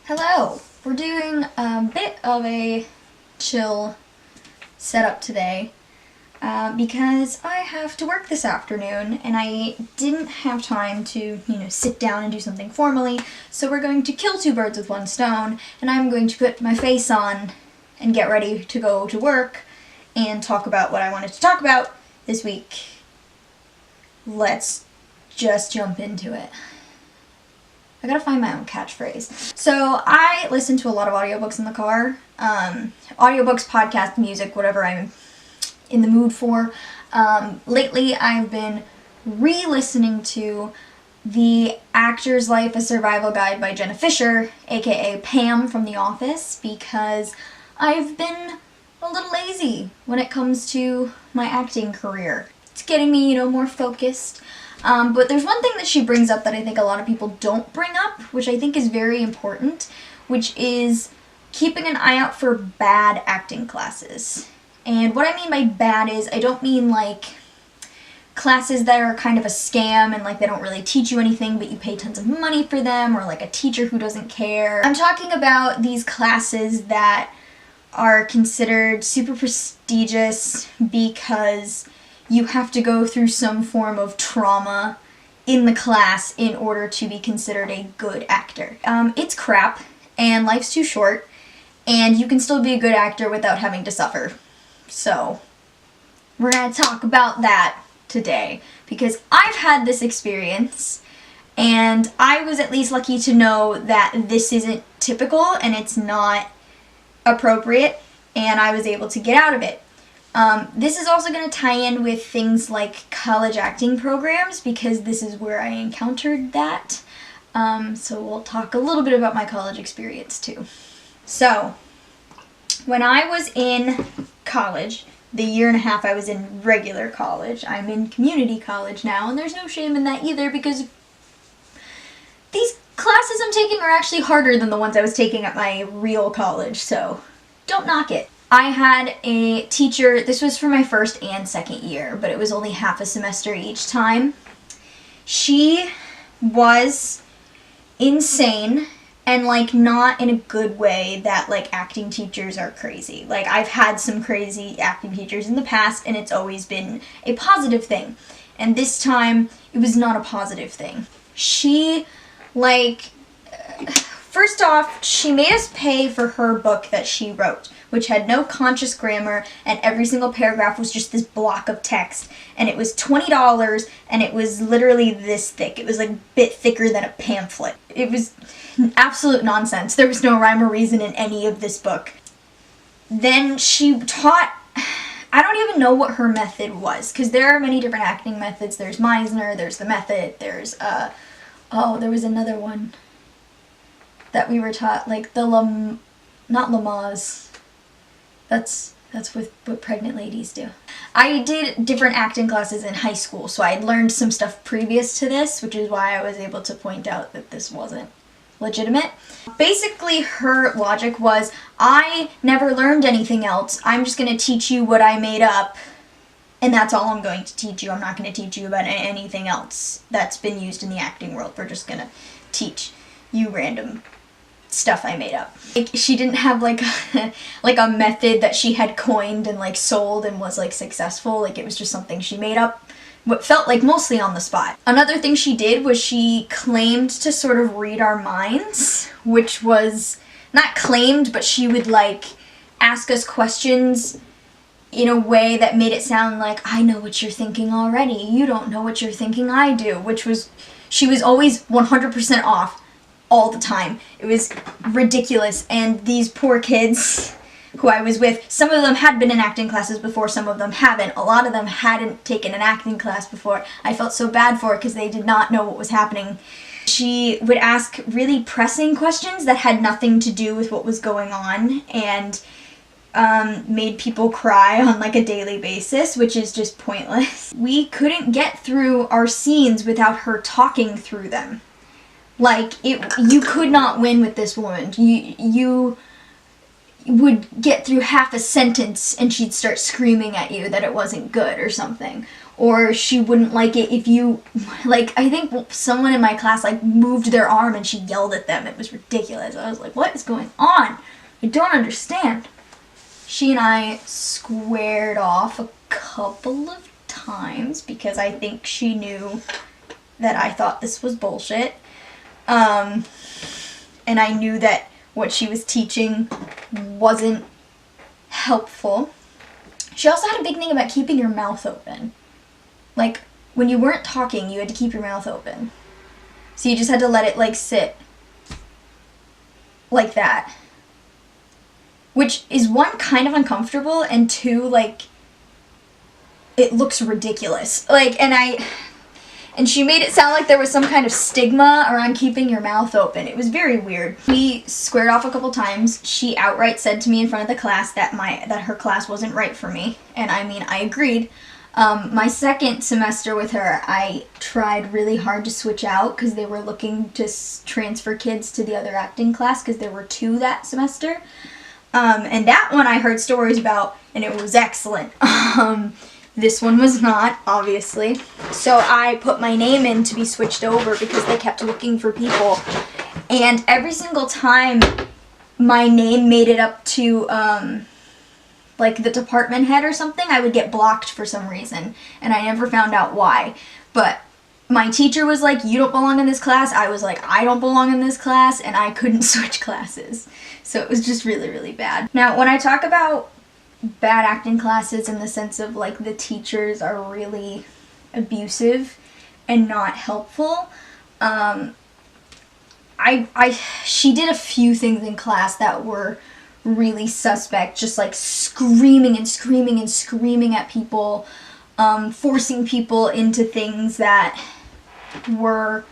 Hello! We're doing a bit of a chill setup today because I have to work this afternoon and I didn't have time to, sit down and do something formally, so we're going to kill two birds with one stone, and I'm going to put my face on and get ready to go to work and talk about what I wanted to talk about this week. Let's just jump into it. I gotta find my own catchphrase. So I listen to a lot of audiobooks in the car. Audiobooks, podcast, music, whatever I'm in the mood for. Lately I've been re-listening to The Actor's Life, A Survival Guide by Jenna Fisher, aka Pam from The Office, because I've been a little lazy when it comes to my acting career. It's getting me, more focused. But there's one thing that she brings up that I think a lot of people don't bring up, which I think is very important, which is keeping an eye out for bad acting classes. And what I mean by bad is, I don't mean like classes that are kind of a scam and like they don't really teach you anything but you pay tons of money for them, or like a teacher who doesn't care. I'm talking about these classes that are considered super prestigious because you have to go through some form of trauma in the class in order to be considered a good actor. It's crap, and life's too short, and you can still be a good actor without having to suffer. So, we're gonna talk about that today, because I've had this experience, and I was at least lucky to know that this isn't typical, and it's not appropriate, and I was able to get out of it. This is also going to tie in with things like college acting programs, because this is where I encountered that. So we'll talk a little bit about my college experience too. So, when I was in college, the year and a half I was in regular college, I'm in community college now, and there's no shame in that either, because these classes I'm taking are actually harder than the ones I was taking at my real college, so don't knock it. I had a teacher, this was for my first and second year, but it was only half a semester each time. She was insane, and like not in a good way that like acting teachers are crazy. Like, I've had some crazy acting teachers in the past and it's always been a positive thing. And this time it was not a positive thing. She first off, she made us pay for her book that she wrote, which had no conscious grammar, and every single paragraph was just this block of text. And it was $20, and it was literally this thick. It was like a bit thicker than a pamphlet. It was absolute nonsense. There was no rhyme or reason in any of this book. Then she taught, I don't even know what her method was, because there are many different acting methods. There's Meisner, there's the method, there's, there was another one that we were taught, like the not Lamaze. That's what pregnant ladies do. I did different acting classes in high school, so I had learned some stuff previous to this, which is why I was able to point out that this wasn't legitimate. Basically, her logic was, I never learned anything else. I'm just going to teach you what I made up, and that's all I'm going to teach you. I'm not going to teach you about anything else that's been used in the acting world. We're just going to teach you random stuff I made up. Like, she didn't have like a method that she had coined and like sold and was like successful. Like, it was just something she made up, what felt like mostly on the spot. Another thing she did was she claimed to sort of read our minds, which was not claimed, but she would like ask us questions in a way that made it sound like, I know what you're thinking already. You don't know what you're thinking, I do. Which was, she was always 100% off all the time. It was ridiculous, and these poor kids who I was with, some of them had been in acting classes before, some of them haven't. A lot of them hadn't taken an acting class before. I felt so bad for it because they did not know what was happening. She would ask really pressing questions that had nothing to do with what was going on, and made people cry on like a daily basis, which is just pointless. We couldn't get through our scenes without her talking through them. Like, you could not win with this woman. You would get through half a sentence and she'd start screaming at you that it wasn't good or something. or she wouldn't like it if you, like, I think someone in my class, like, moved their arm and she yelled at them. It was ridiculous. I was like, what is going on? I don't understand. She and I squared off a couple of times because I think she knew that I thought this was bullshit. And I knew that what she was teaching wasn't helpful. She also had a big thing about keeping your mouth open. Like, when you weren't talking, you had to keep your mouth open. So you just had to let it, like, sit like that. Which is, one, kind of uncomfortable, and two, like, it looks ridiculous. Like, and she made it sound like there was some kind of stigma around keeping your mouth open. It was very weird. We squared off a couple times. She outright said to me in front of the class that her class wasn't right for me. And I mean, I agreed. My second semester with her, I tried really hard to switch out because they were looking to transfer kids to the other acting class because there were 2 that semester. And that one I heard stories about, and it was excellent. This one was not, obviously. So I put my name in to be switched over because they kept looking for people. And every single time my name made it up to, like, the department head or something, I would get blocked for some reason. And I never found out why. But my teacher was like, you don't belong in this class. I was like, I don't belong in this class. And I couldn't switch classes. So it was just really, really bad. Now, when I talk about bad acting classes in the sense of, like, the teachers are really abusive and not helpful, she did a few things in class that were really suspect, just like screaming and screaming and screaming at people, forcing people into things that were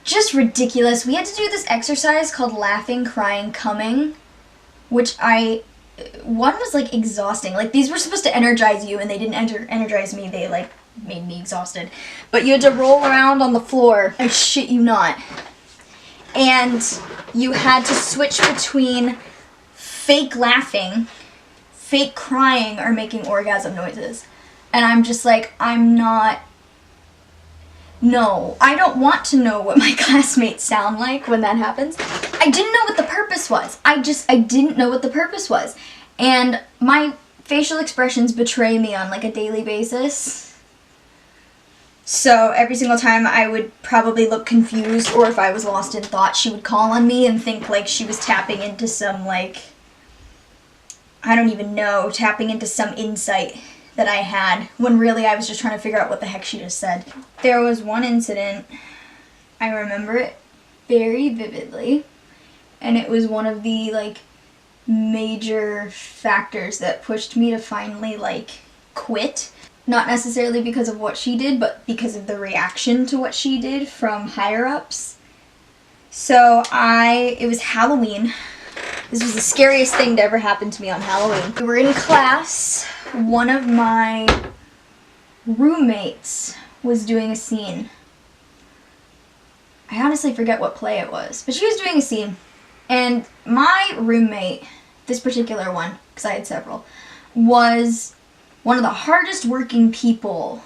just ridiculous. We had to do this exercise called laughing, crying, coming, which one was, like, exhausting. Like, these were supposed to energize you, and they didn't energize me. They, like, made me exhausted. But you had to roll around on the floor. I shit you not. And you had to switch between fake laughing, fake crying, or making orgasm noises. And I'm just like, no, I don't want to know what my classmates sound like when that happens. I didn't know what the purpose was. I didn't know what the purpose was. And my facial expressions betray me on, like, a daily basis. So every single time I would probably look confused, or if I was lost in thought, she would call on me and think, like, she was tapping into some, like, I don't even know, tapping into some insight that I had, when really I was just trying to figure out what the heck she just said. There was one incident, I remember it very vividly, and it was one of the, like, major factors that pushed me to finally, like, quit. Not necessarily because of what she did, but because of the reaction to what she did from higher-ups. So it was Halloween. This was the scariest thing to ever happen to me on Halloween. We were in class. One of my roommates was doing a scene. I honestly forget what play it was, but she was doing a scene. And my roommate, this particular one, because I had several, was one of the hardest working people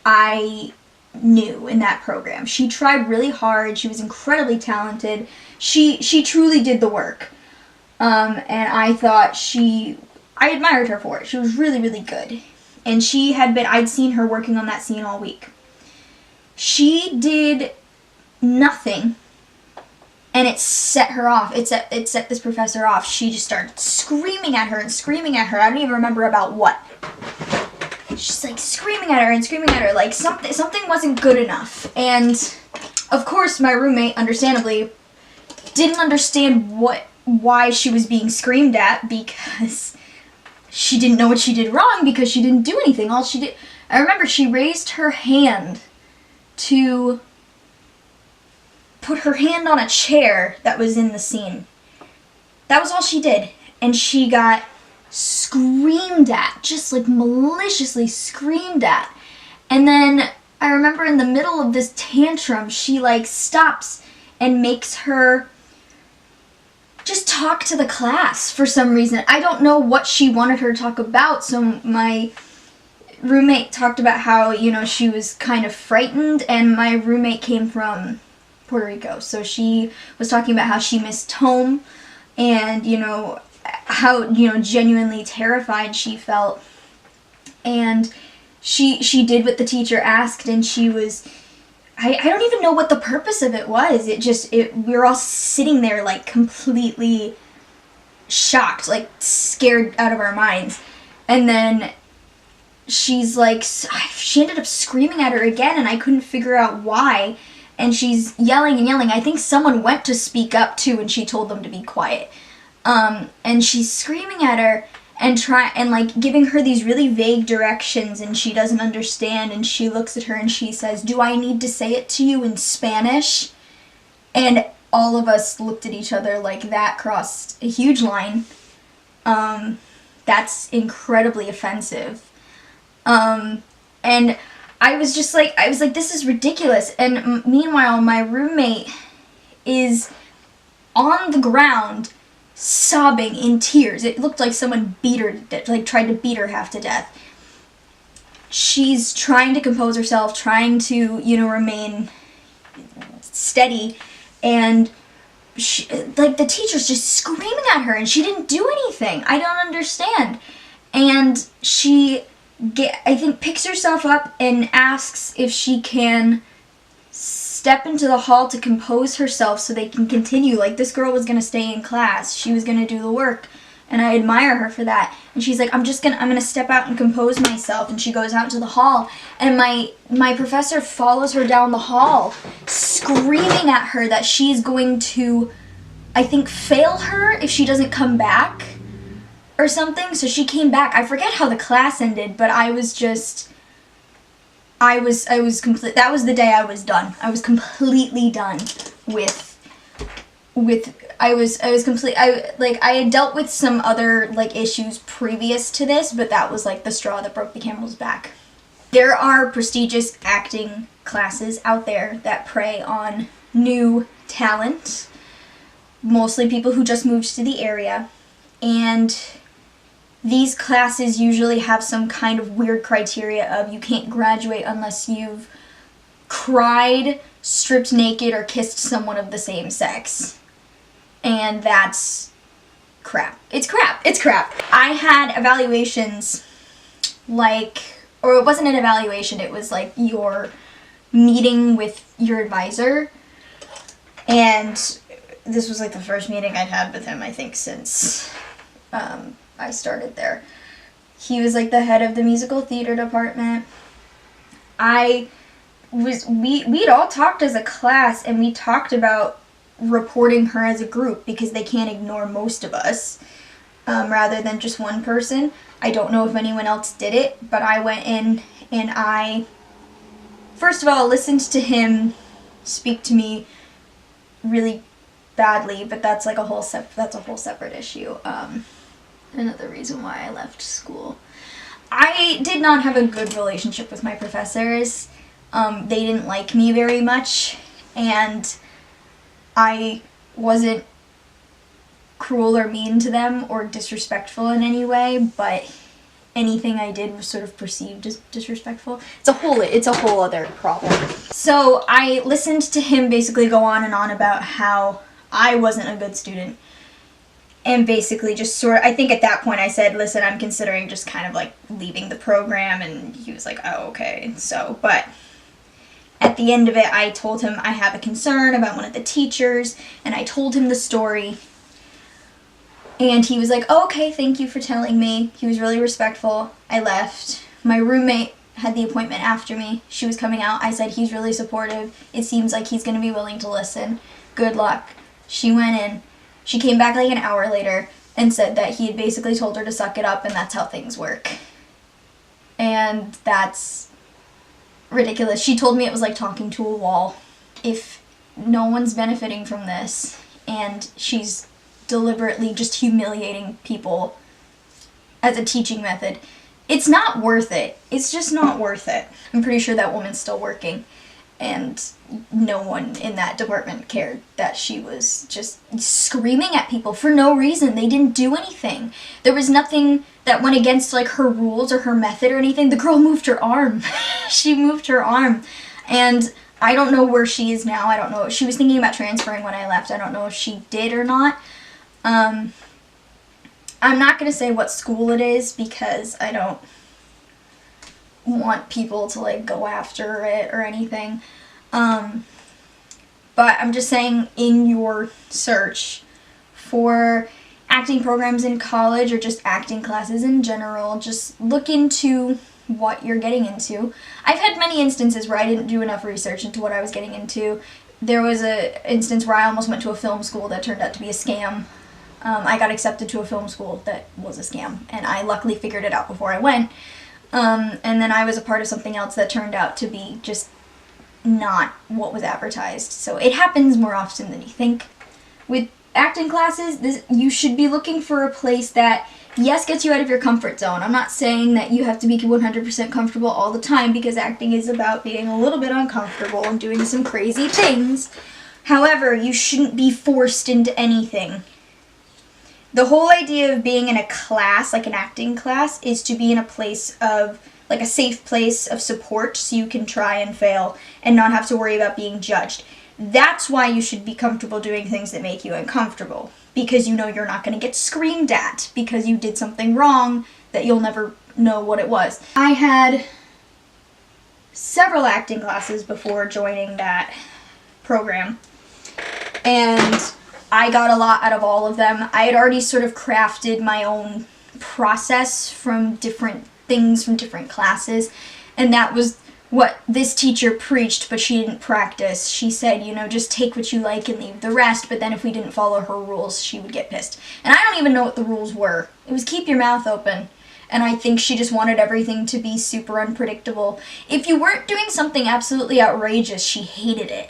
I knew in that program. She tried really hard. She was incredibly talented. She truly did the work. And I thought I admired her for it. She was really, really good. And I'd seen her working on that scene all week. She did nothing, and it set her off. It set this professor off. She just started screaming at her and screaming at her. I don't even remember about what. She's, like, screaming at her and screaming at her, like something wasn't good enough. And of course my roommate, understandably, didn't understand why she was being screamed at, because she didn't know what she did wrong, because she didn't do anything. All she did, I remember she raised her hand to put her hand on a chair that was in the scene. That was all she did. And she got screamed at, just, like, maliciously screamed at. And then I remember in the middle of this tantrum, she, like, stops and makes her just talk to the class for some reason. I don't know what she wanted her to talk about, so my roommate talked about how, you know, she was kind of frightened, and my roommate came from Puerto Rico, so she was talking about how she missed home, and, you know, how, you know, genuinely terrified she felt. And she did what the teacher asked, and she was, I don't even know what the purpose of it was. We were all sitting there, like, completely shocked, like, scared out of our minds. And then she's like, she ended up screaming at her again, and I couldn't figure out why. And she's yelling and yelling. I think someone went to speak up too, and she told them to be quiet. And she's screaming at her and like giving her these really vague directions, and she doesn't understand. And she looks at her and she says, "Do I need to say it to you in Spanish?" And all of us looked at each other like that crossed a huge line. That's incredibly offensive. And I was like, this is ridiculous. And meanwhile, my roommate is on the ground sobbing in tears. It looked like someone beat her, like tried to beat her half to death. She's trying to compose herself, trying to, you know, remain steady, and like the teacher's just screaming at her, and she didn't do anything. I don't understand. And she I think picks herself up and asks if she can step into the hall to compose herself so they can continue. Like, this girl was going to stay in class. She was going to do the work, and I admire her for that. And she's like, I'm going to step out and compose myself. And she goes out to the hall, and my professor follows her down the hall, screaming at her that she's going to, I think, fail her if she doesn't come back or something. So she came back. I forget how the class ended, but I was complete. That was the day I was done. I was completely done I had dealt with some other, like, issues previous to this, but that was, like, the straw that broke the camel's back. There are prestigious acting classes out there that prey on new talent, mostly people who just moved to the area, and these classes usually have some kind of weird criteria of you can't graduate unless you've cried, stripped naked, or kissed someone of the same sex. And that's crap. It's crap. It's crap. I had evaluations or it wasn't an evaluation, it was like your meeting with your advisor. And this was like the first meeting I'd had with him, I think, since I started there. He was like the head of the musical theater department. We'd all talked as a class, and we talked about reporting her as a group because they can't ignore most of us, rather than just one person. I don't know if anyone else did it, but I went in and I, first of all, listened to him speak to me really badly, but that's like a whole separate issue. Another reason why I left school. I did not have a good relationship with my professors. They didn't like me very much, and I wasn't cruel or mean to them or disrespectful in any way, but anything I did was sort of perceived as disrespectful. It's a whole other problem. So I listened to him basically go on and on about how I wasn't a good student, and basically just I think at that point I said, listen, I'm considering just kind of like leaving the program, and he was like, oh, okay. So, but at the end of it, I told him I have a concern about one of the teachers, and I told him the story. And he was like, oh, okay, thank you for telling me. He was really respectful. I left. My roommate had the appointment after me. She was coming out. I said, he's really supportive. It seems like he's going to be willing to listen. Good luck. She went in. She came back like an hour later and said that he had basically told her to suck it up, and that's how things work. And that's ridiculous. She told me it was like talking to a wall. If no one's benefiting from this, and she's deliberately just humiliating people as a teaching method, it's not worth it. It's just not worth it. I'm pretty sure that woman's still working. and no one in that department cared that she was just screaming at people for no reason. They didn't do anything. There was nothing that went against like her rules or her method or anything. The girl moved her arm. She moved her arm. And I don't know where she is now. I don't know. She was thinking about transferring when I left. I don't know if she did or not. I'm not going to say what school it is because I don't want people to like go after it or anything. But I'm just saying, in your search for acting programs in college or just acting classes in general, just look into what you're getting into. I've had many instances where I didn't do enough research into what I was getting into. There was an instance where I almost went to a film school that turned out to be a scam. I got accepted to a film school that was a scam, and I luckily figured it out before I went. And then I was a part of something else that turned out to be just not what was advertised. So it happens more often than you think. With acting classes, you should be looking for a place that, yes, gets you out of your comfort zone. I'm not saying that you have to be 100% comfortable all the time, because acting is about being a little bit uncomfortable and doing some crazy things. However, you shouldn't be forced into anything. The whole idea of being in a class, like an acting class, is to be in a place of, like a safe place of support so you can try and fail and not have to worry about being judged. That's why you should be comfortable doing things that make you uncomfortable, because you know you're not going to get screamed at because you did something wrong that you'll never know what it was. I had several acting classes before joining that program, and I got a lot out of all of them. I had already sort of crafted my own process from different things from different classes, and that was what this teacher preached, but she didn't practice. She said, you know, just take what you like and leave the rest, but then if we didn't follow her rules, she would get pissed. And I don't even know what the rules were. It was keep your mouth open. And I think she just wanted everything to be super unpredictable. If you weren't doing something absolutely outrageous, she hated it.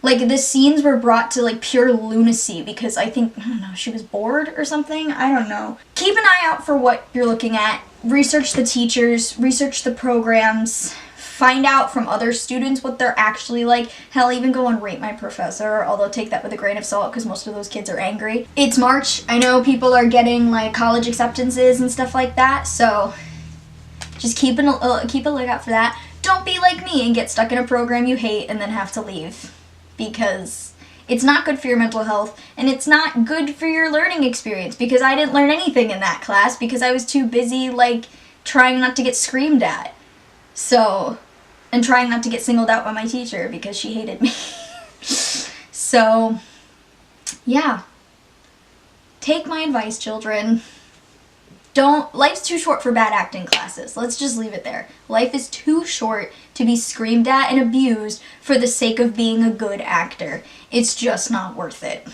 Like, the scenes were brought to, like, pure lunacy because I don't know, she was bored or something? I don't know. Keep an eye out for what you're looking at. Research the teachers, research the programs, find out from other students what they're actually like. Hell, even go and rate my professor, although take that with a grain of salt because most of those kids are angry. It's March. I know people are getting, like, college acceptances and stuff like that, so just keep a lookout for that. Don't be like me and get stuck in a program you hate and then have to leave, because it's not good for your mental health, and it's not good for your learning experience, because I didn't learn anything in that class because I was too busy, like, trying not to get screamed at. So, and trying not to get singled out by my teacher because she hated me. So, yeah. Take my advice, children. Life's too short for bad acting classes. Let's just leave it there. Life is too short to be screamed at and abused for the sake of being a good actor. It's just not worth it.